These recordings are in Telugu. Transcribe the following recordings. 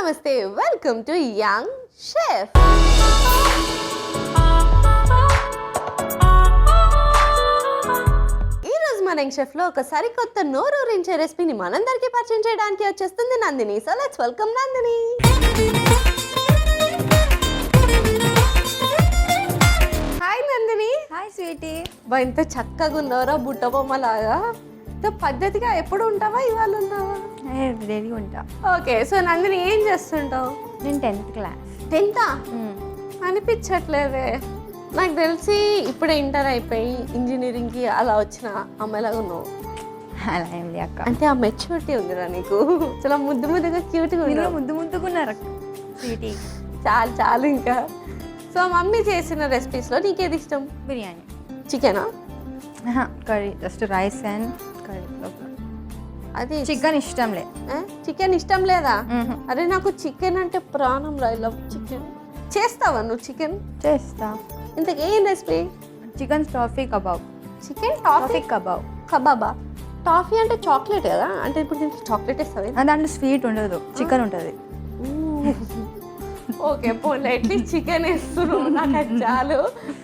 నమస్తే వెల్కమ్ టు యంగ్ షెఫ్. ఈరోజు మన యంగ్ షెఫ్లో ఒక సరికొత్త నోరూరించే రెసిపీని మనందరికీ పరిచయం చేయడానికి వచ్చేస్తుంది Nandini. So let's welcome Nandini. Hi Nandini. Hi sweetie. బా ఇంత చక్కగా ఉన్నారా బుట్ట బొమ్మలాగా. పద్ధతిగా ఎప్పుడు ఉంటావా ఇవాళ ఉన్నావా? రెడీ ఉంటా. ఓకే, సో నందిని ఏం చేస్తుంటావు? నేను 10th క్లాస్. 10th అనిపించట్లేదే. నాకు తెలిసి ఇప్పుడే ఇంటర్ అయిపోయి ఇంజనీరింగ్కి అలా వచ్చిన అమ్మాయిలాగా ఉన్నావు. అలా ఏంది అక్క, అంటే ఆ మెచ్యూరిటీ ఉందిరా నీకు. చాలా ముద్దు ముద్దుగా క్యూట్గా మీరు ఉన్నావు. ముద్దు ముద్దుకున్నారు స్వీటీ. చాలు చాలు ఇంకా. సో మమ్మీ చేసిన రెసిపీస్లో నీకేది ఇష్టం? బిర్యానీ. చికెనా? Curry, just rice and curry. అది చికెన్ ఇష్టం లే. చికెన్ ఇష్టం లేదా? అరే నాకు చికెన్ అంటే ప్రాణం రా. I love chicken. చేస్తావా నువ్వు చికెన్? చేస్తా. ఇంతకేం recipe? Chicken toffee kebab. Chicken toffee toffee kebab. కబాబా? టాఫీ అంటే చాక్లెట్ కదా? అంటే ఇప్పుడు దీంట్లో చాక్లెట్ ఇస్తావా? దాంట్లో స్వీట్ ఉండదు, చికెన్ ఉంటుంది. ఓకే పోన్లే, అట్లీస్ట్ చికెన్ వేస్తున్నావు, నాకు అది చాలు.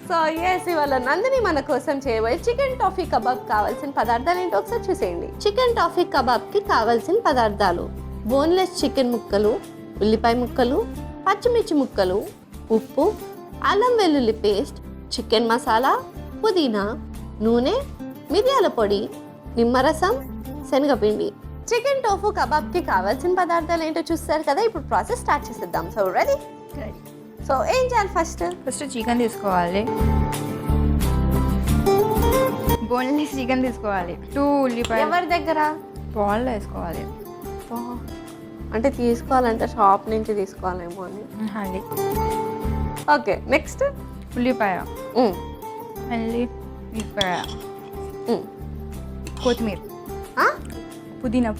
సో ఎస్, ఇవాళ నందిని మన కోసం చేయబోయే చికెన్ టాఫీ కబాబ్ కావాల్సిన పదార్థాలు ఏంటో ఒకసారి చూసేయండి. చికెన్ టాఫీ కబాబ్కి కావాల్సిన పదార్థాలు: బోన్లెస్ చికెన్ ముక్కలు, ఉల్లిపాయ ముక్కలు, పచ్చిమిర్చి ముక్కలు, ఉప్పు, అల్లం వెల్లుల్లి పేస్ట్, చికెన్ మసాలా, పుదీనా, నూనె, మిరియాల పొడి, నిమ్మరసం, శనగపిండి. చికెన్ టోఫు కబాబ్కి కావాల్సిన పదార్థాలు ఏంటో చూస్తారు కదా. ఇప్పుడు ప్రాసెస్ స్టార్ట్ చేసేద్దాం. So ready? సో ఏం చేయాలి? ఫస్ట్ చికెన్ తీసుకోవాలి. బోన్లెస్ చికెన్ తీసుకోవాలి. 2 ఉల్లిపాయ. ఎవరి దగ్గర? బాల్లో వేసుకోవాలి. అంటే తీసుకోవాలంటే షాప్ నుంచి తీసుకోవాలేమో అని. అది ఓకే, నెక్స్ట్ ఉల్లిపాయ, మళ్ళీ ఉల్లిపాయ, కొత్తిమీర, పుదీనా.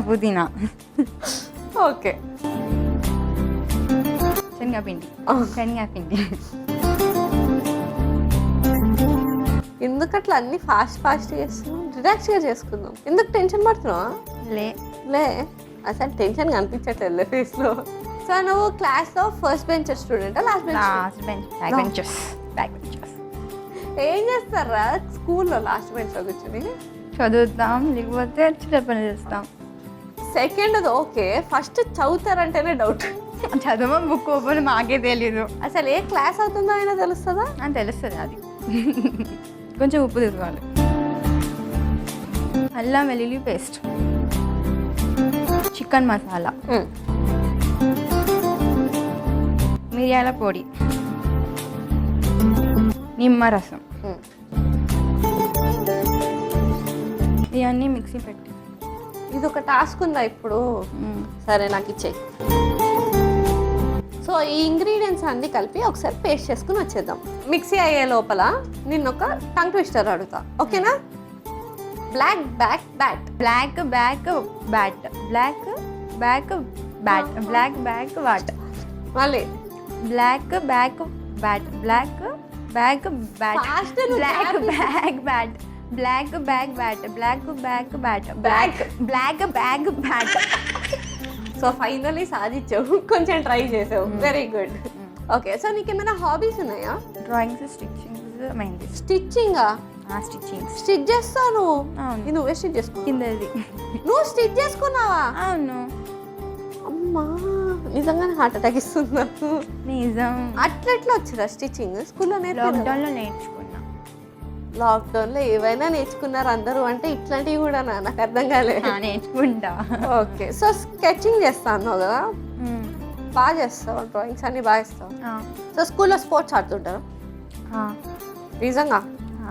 పుదీనా. ఓకే, శనగపిండి. ఎందుకట్లా అన్ని ఫాస్ట్ చేస్తున్నాం? రిలాక్స్గా చేసుకుందాం. ఎందుకు టెన్షన్ పడుతున్నావా? లే అసలు టెన్షన్ కనిపించట్లేదు ఫేస్లో. సో నువ్వు క్లాస్లో ఫస్ట్ బెంచ్ స్టూడెంటా లాస్ట్ బెంచ్? ఏం చేస్తారా స్కూల్లో లాస్ట్ బెంచ్లో కూర్చొని? చదువుతాం, లేకపోతే చిన్న పని చేస్తాం. సెకండ్ అది ఓకే, ఫస్ట్ చదువుతారంటేనే డౌట్. చదవం, బుక్ ఓపెన్ మాకే తెలీదు. అసలు ఏ క్లాస్ అవుతుందో అయినా తెలుస్తుందా? తెలుస్తుంది. అది కొంచెం ఉప్పు తీసుకోవాలి. అల్లం వెల్లుల్లి పేస్ట్, చికెన్ మసాలా, మిరియాల పొడి, నిమ్మరసం, ఇవన్నీ మిక్సీ పెట్టి. ఇది ఒక టాస్క్ ఉందా ఇప్పుడు? సరే నాకు ఇచ్చేయి. సో ఈ ఇంగ్రీడియంట్స్ అన్ని కలిపి ఒకసారి పేస్ట్ చేసుకుని వచ్చేద్దాం. మిక్సీ అయ్యే లోపల నిన్న ఒక టంగ్ ట్విస్టర్ అడుగుతా, ఓకేనా? Black back bat. Black back bat. Black back bat. Black back what. మళ్ళీ black back bat. Black back bat. Black back bat. Black back bat. Black back bat. Black back bat. So finally సాధించావు, కొంచెం ట్రై చేసావు. Very good. ఓకే, సో నీకు ఏమైనా హాబీస్ ఉన్నాయా? డ్రాయింగ్స్, స్టిచ్చింగ్ మైంది. స్టిచ్చింగా? స్టిచ్ చేస్తాను. అవును. నువ్వే స్టిచ్ చేసుకున్నావు? కిందది. నువ్వు స్టిచ్ చేసుకున్నావా? అవును. అమ్మా, నిజంగానే హార్ట్ అటాక్ ఇస్తుంది నాకు. నిజం. అట్లా వచ్చిరా స్టిచ్చింగ్? స్కూల్లో లాక్డౌన్లో నేర్చుకున్నా. లాక్డౌన్లో ఏవైనా నేర్చుకున్నారు అందరూ అంటే ఇట్లాంటివి కూడా నాకు అర్థం కాలేదు. నేర్చుకుంటా. ఓకే, సో స్కెచింగ్ చేస్తాను కదా, బాగా చేస్తావు. డ్రాయింగ్స్ అన్ని బాగా ఇస్తావు. సో స్కూల్లో స్పోర్ట్స్ ఆడుతుంటారు? నిజంగా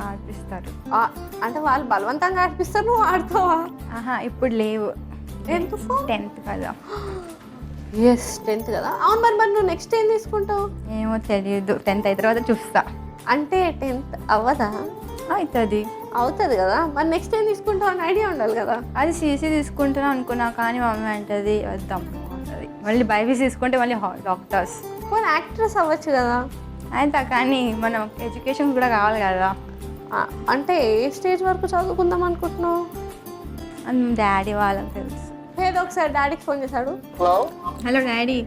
ఆడిపిస్తారు. అంటే వాళ్ళు బలవంతంగా ఆడిపిస్తారు, నువ్వు ఆడుతావా? ఇప్పుడు లేవు. ఎందుకు? 10th కదా. ఎస్, 10th కదా. అవును, మరి నువ్వు నెక్స్ట్ ఏం తీసుకుంటావు? ఏమో తెలియదు. 10th అయిన తర్వాత చూస్తా. అంటే 10th అవ్వదా? అవుతుంది కదా. మరి నెక్స్ట్ ఏం తీసుకుంటావు అని ఐడియా ఉండాలి కదా. అది సీసీ తీసుకుంటాను అనుకున్నా, కానీ మమ్మీ అంటది వద్దాం అంటది. మళ్ళీ బైపీసీ తీసుకుంటే మళ్ళీ డాక్టర్స్. పోనీ యాక్ట్రెస్ అవ్వచ్చు కదా. అయితే కానీ మనం ఎడ్యుకేషన్ కూడా కావాలి కదా. అంటే ఏ స్టేజ్ వరకు చదువుకుందాం అనుకుంటున్నావు? డాడీ వాళ్ళకి తెలుసు. ఏదో ఒకసారి డాడీకి ఫోన్ చేశాడు. హలో హలో డాడీ,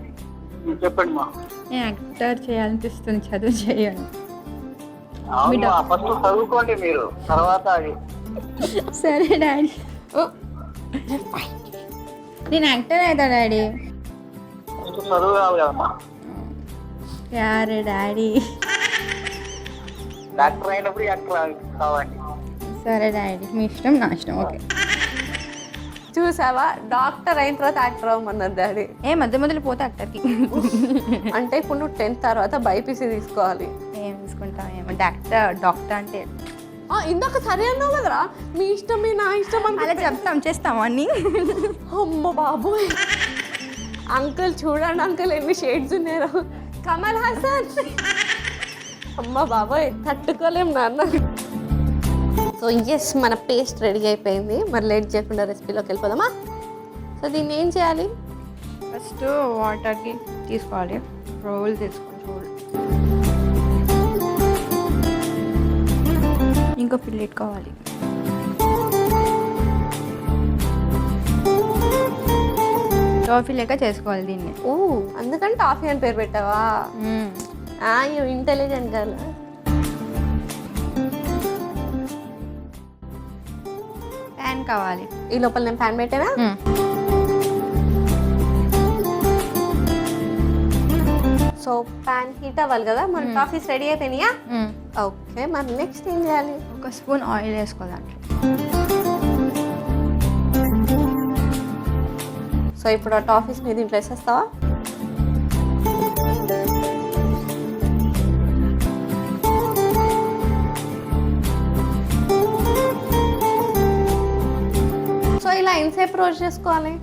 చెప్పండి మా. నేను యాక్టర్ చేయాలనిపిస్తుంది, చదువు చేయాలి. అవును ఫస్ట్ చదువుకోండి మీరు, తర్వాత అది. సరే డాడీ. ఓ, నేను యాక్టర్ అవుతా డాడీ. ఫస్ట్ చదువు కావాలి కదమ్మా. యారే డాడీ. డాక్టర్ అయినప్పుడు యాక్టర్ కావాలి. సరే డాడీ, మీ ఇష్టం నా ఇష్టం. ఓకే. చూసావా, డాక్టర్ అయిన తర్వాత యాక్టర్ అవ్వమన్నారు డాడీ. ఏ మధ్య మధ్యలో పోతే యాక్టర్కి. అంటే ఇప్పుడు నువ్వు 10th తర్వాత బైపీసీ తీసుకోవాలి. ఏం తీసుకుంటావు ఏమో, డాక్టర్ అంటే ఇందాక సరే అన్నావు కదరా, మీ ఇష్టం మీ నా ఇష్టం అలా చెప్తాం చేస్తాం అన్ని. అమ్మ బాబోయ్, అంకుల్ చూడండి అంకుల్ ఎన్ని షేడ్స్ ఉన్నారో. కమల్ హాసన్. అమ్మ బాబోయ్, తట్టుకోలేం నాన్న. సో ఎస్, మన పేస్ట్ రెడీ అయిపోయింది. మరి లేట్ చేయకుండా రెసిపీలోకి వెళ్ళిపోదామా? సో దీన్ని ఏం చేయాలి? ఫస్ట్ వాటర్కి తీసుకోవాలి, రోల్ తీసుకోవాలి. ఇంకో ఫిల్లెట్ కావాలి. టాఫీ లెక్క చేసుకోవాలి దీన్ని. ఓ, అందుకని టాఫీ అని పేరు పెట్టావా? You intelligent girl. ప్యాన్ కావాలి. ఈ లోపల నేను ప్యాన్ పెట్టానా? సో ప్యాన్ హీట్ అవ్వాలి కదా, మన టాఫీస్ రెడీ అయిపోయినాయా? ఓకే, మరి నెక్స్ట్ ఏం చేయాలి? ఒక స్పూన్ ఆయిల్ వేసుకోవాలి దాంట్లో. సో ఇప్పుడు ఆ టాఫీస్ మీద ఇంట్లో వేసేస్తావా? సో ఇలా ఎంతసేపు రోస్ట్ చేసుకోవాలి?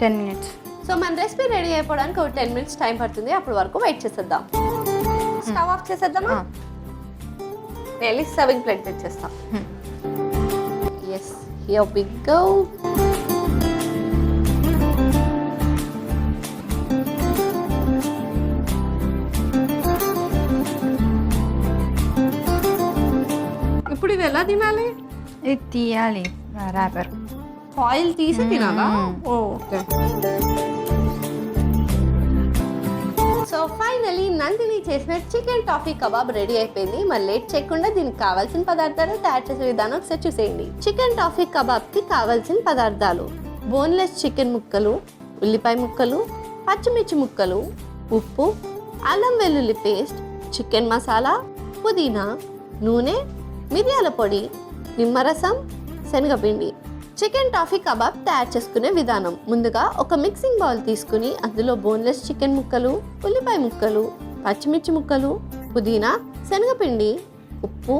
10 minutes. సో మన రెసిపీ రెడీ అయిపోవడానికి ఒక 10 minutes టైం పడుతుంది. అప్పటి వరకు వెయిట్ చేసేద్దాం. స్టవ్ ఆఫ్ చేసేద్దామా? వెళ్ళి సర్వింగ్ ప్లేట్ తెచ్చేస్తాం. Yes, here we go. ఇప్పుడు ఇది ఎలా తినాలి? ఇది తీయాలి ర్యాపర్. ఆయిల్ తీసి తినాలా? ఓకే. సో ఫైనలీ నందిని చేసిన చికెన్ టాఫీ కబాబ్ రెడీ అయిపోయింది. మరి లేట్ చేయకుండా దీనికి కావాల్సిన పదార్థాలు తయారు చేసే విధానం ఒకసారి చూసేయండి. చికెన్ టాఫీ కబాబ్ కి కావాల్సిన పదార్థాలు: బోన్లెస్ చికెన్ ముక్కలు, ఉల్లిపాయ ముక్కలు, పచ్చిమిర్చి ముక్కలు, ఉప్పు, అల్లం వెల్లుల్లి పేస్ట్, చికెన్ మసాలా, పుదీనా, నూనె, మిరియాల పొడి, నిమ్మరసం, శనగపిండి. చికెన్ టాఫీ కబాబ్ తయారు చేసుకునే విధానం: ముందుగా ఒక మిక్సింగ్ బౌల్ తీసుకుని అందులో బోన్లెస్ చికెన్ ముక్కలు, ఉల్లిపాయ ముక్కలు, పచ్చిమిర్చి ముక్కలు, పుదీనా, శనగపిండి, ఉప్పు,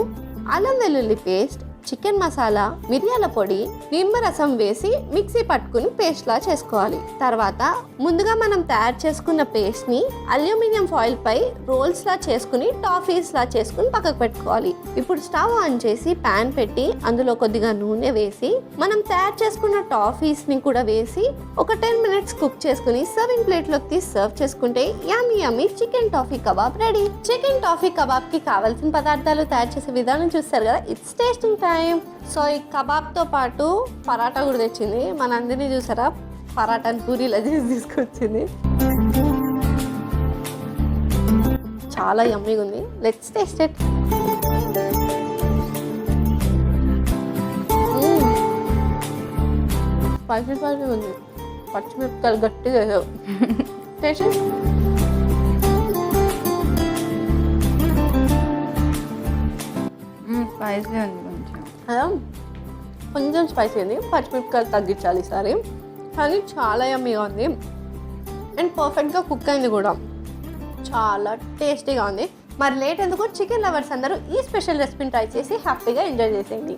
అల్లం వెల్లుల్లి పేస్ట్, చికెన్ మసాలా, మిరియాల పొడి, నిమ్మరసం వేసి మిక్సీ పట్టుకుని పేస్ట్ లా చేసుకోవాలి. తర్వాత ముందుగా మనం తయారు చేసుకున్న పేస్ట్ ని అల్యూమినియం ఫాయిల్ పై రోల్స్ లా చేసుకుని టాఫీస్ లా చేసుకుని పక్కకు పెట్టుకోవాలి. ఇప్పుడు స్టవ్ ఆన్ చేసి ప్యాన్ పెట్టి అందులో కొద్దిగా నూనె వేసి మనం తయారు చేసుకున్న టాఫీస్ ని కూడా వేసి ఒక 10 minutes కుక్ చేసుకుని సర్వింగ్ ప్లేట్ లోకి తీసి సర్వ్ చేసుకుంటే yummy yummy chicken toffee kebab ready. Chicken toffee kebab కి కావాల్సిన పదార్థాలు తయారు చేసే విధానం చూస్తారు కదా, ఇట్స్ టేస్టింగ్ టైం. సో ఈ కబాబ్తో పాటు పరాటా కూడా తెచ్చింది. మనందరినీ చూసారా, పరాటాని పూరీలా చేసి తీసుకొచ్చింది. చాలా యమ్మీగా ఉంది. Let's taste it. Spicy spicy ఉంది. పచ్చిమిరపకాయలు గట్టిగా వేసావు. టేస్ట్ స్పైసీ ఉంది కొంచెం స్పైసీ ఉంది. పచ్చిమిరపకాయలు తగ్గించాలి ఈసారి. కానీ చాలా యమ్మీగా ఉంది అండ్ పర్ఫెక్ట్గా కుక్ అయింది కూడా. చాలా టేస్టీగా ఉంది. మరి లేట్ ఎందుకు, చికెన్ లవర్స్ అందరూ ఈ స్పెషల్ రెసిపీని ట్రై చేసి హ్యాపీగా ఎంజాయ్ చేసేయండి.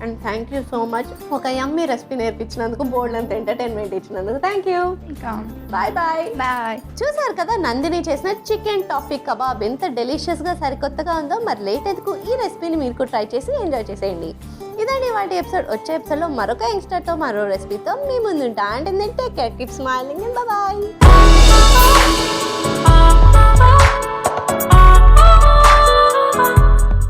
And thank you so much ఒక యమ్మీ రెసిపీ నేర్పించినందుకు, బోల్డ్ అంత ఎంటర్టైన్మెంట్ ఇచ్చినందుకు thank you. Bye bye bye. చూసారు కదా నందిని చేసిన చికెన్ టాఫీ కబాబ్ ఎంత డెలిషియస్గా సరికొత్తగా ఉందో. మరి లేట్ ఎందుకు, ఈ రెసిపీని మీరు కూడా ట్రై చేసి ఎంజాయ్ చేసేయండి. ఇదండి వాటి ఎపిసోడ్. వచ్చే ఎపిసోడ్లో మరొక యంగ్స్టర్తో మరో రెసిపీతో మీ ముందుంటా. అంటే take care, keep smiling and bye.